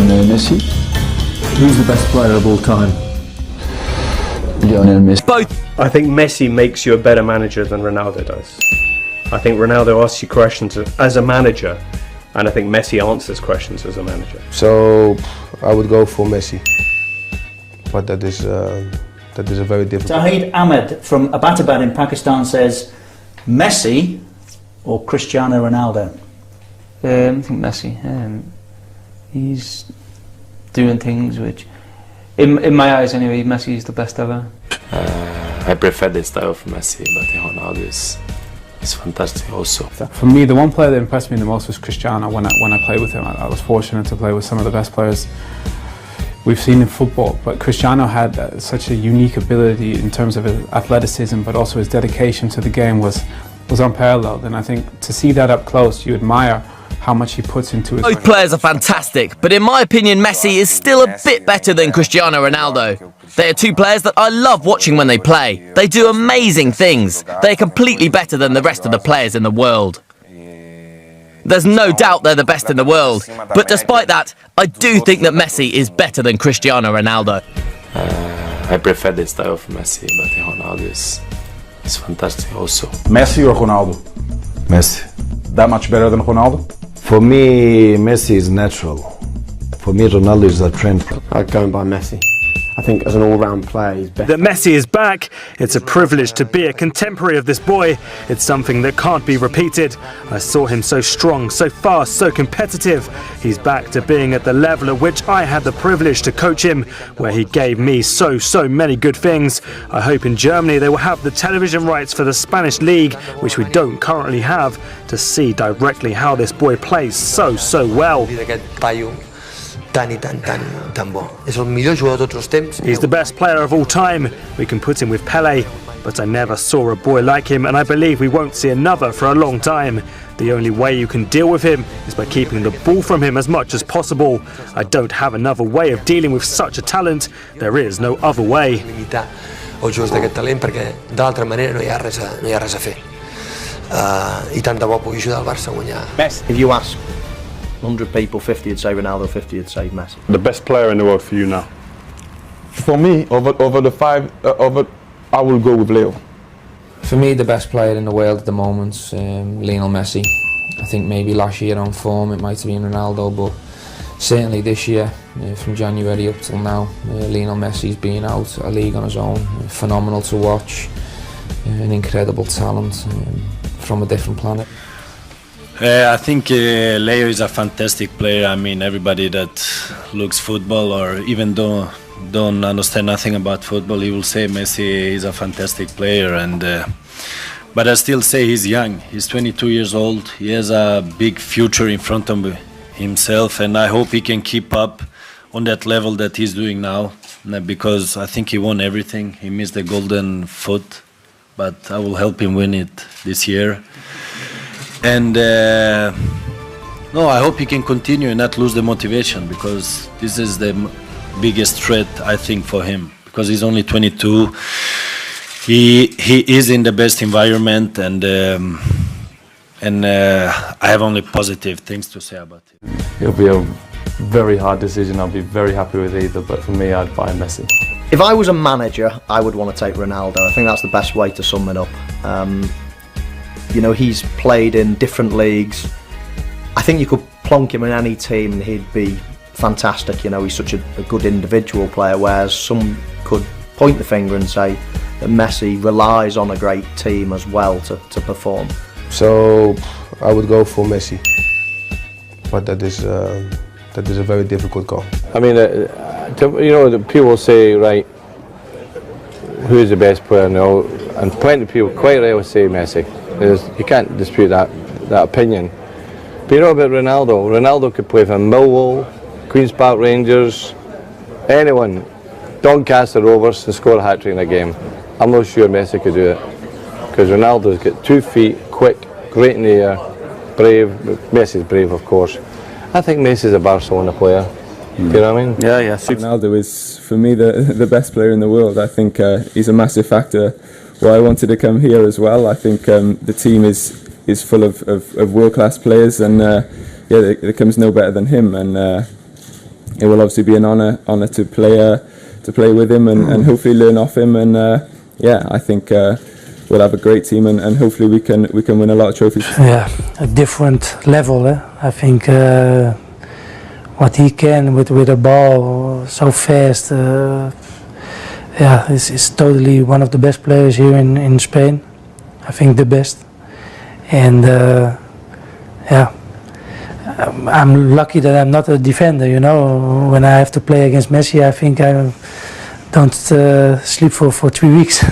Lionel Messi. Who's the best player of all time? Lionel Messi. Both. I think Messi makes you a better manager than Ronaldo does. I think Ronaldo asks you questions as a manager, and I think Messi answers questions as a manager. So I would go for Messi, but that is a very difficult. Zahid Ahmed from Abbottabad in Pakistan says, Messi or Cristiano Ronaldo? I think Messi. He's doing things which, in my eyes anyway, Messi is the best ever. I prefer the style of Messi, but Ronaldo is fantastic also. For me, the one player that impressed me the most was Cristiano. When I played with him, I was fortunate to play with some of the best players we've seen in football. But Cristiano had such a unique ability in terms of his athleticism, but also his dedication to the game was unparalleled. And I think to see that up close, you admire how much he puts into it. Both players are fantastic, but in my opinion, Messi is still a bit better than Cristiano Ronaldo. They are two players that I love watching when they play. They do amazing things. They are completely better than the rest of the players in the world. There's no doubt they're the best in the world, but despite that, I do think that Messi is better than Cristiano Ronaldo. I prefer the style of Messi, but Ronaldo is fantastic also. Messi or Ronaldo? Messi. That much better than Ronaldo? For me, Messi is natural. For me, Ronaldo is a trend. I'd go by Messi. I think as an all-round player, he's better. That Messi is back, it's a privilege to be a contemporary of this boy. It's something that can't be repeated. I saw him so strong, so fast, so competitive. He's back to being at the level at which I had the privilege to coach him, where he gave me so many good things. I hope in Germany they will have the television rights for the Spanish league, which we don't currently have, to see directly how this boy plays so well. He's the best player of all time. We can put him with Pele, but I never saw a boy like him, and I believe we won't see another for a long time. The only way you can deal with him is by keeping the ball from him as much as possible. I don't have another way of dealing with such a talent. There is no other way. If you ask 100 people, 50 would say Ronaldo, 50 would say Messi. The best player in the world for you now? For me, over the five, I will go with Leo. For me, the best player in the world at the moment, Lionel Messi. I think maybe last year on form it might have been Ronaldo, but certainly this year, from January up till now, Lionel Messi's been out a league on his own. Phenomenal to watch, an incredible talent from a different planet. I think Leo is a fantastic player. I mean, everybody that looks football or even don't understand nothing about football, he will say Messi is a fantastic player. And but I still say he's young. He's 22 years old. He has a big future in front of himself, and I hope he can keep up on that level that he's doing now. Because I think he won everything. He missed the golden foot, but I will help him win it this year. And no, I hope he can continue and not lose the motivation, because this is the biggest threat, I think, for him, because he's only 22. He is in the best environment, and I have only positive things to say about him. It'll be a very hard decision. I'll be very happy with either, but for me, I'd buy Messi. If I was a manager, I would want to take Ronaldo. I think that's the best way to sum it up. You know, he's played in different leagues. I think you could plonk him in any team and he'd be fantastic. You know, he's such a good individual player, whereas some could point the finger and say that Messi relies on a great team as well to perform. So I would go for Messi, but that is a very difficult call. I mean, you know, the people say, right, who is the best player now? And plenty of people quite rightly say Messi. You can't dispute that opinion. But you know about Ronaldo? Ronaldo could play for Millwall, Queen's Park Rangers, anyone, Doncaster Rovers, and score a hat-trick in a game. I'm not sure Messi could do it, because Ronaldo's got 2 feet, quick, great in the air, brave. Messi's brave, of course. I think Messi's a Barcelona player. Do you know what I mean? Yeah. Ronaldo is, for me, the best player in the world. I think he's a massive factor why I wanted to come here as well. I think the team is full of world-class players, and there comes no better than him. And it will obviously be an honour to play with him and hopefully learn off him. And yeah, I think we'll have a great team, and hopefully we can win a lot of trophies. Yeah, a different level. I think what he can with a ball so fast. Yeah, he's totally one of the best players here in Spain. I think the best. And yeah, I'm lucky that I'm not a defender. You know, when I have to play against Messi, I think I don't sleep for 3 weeks.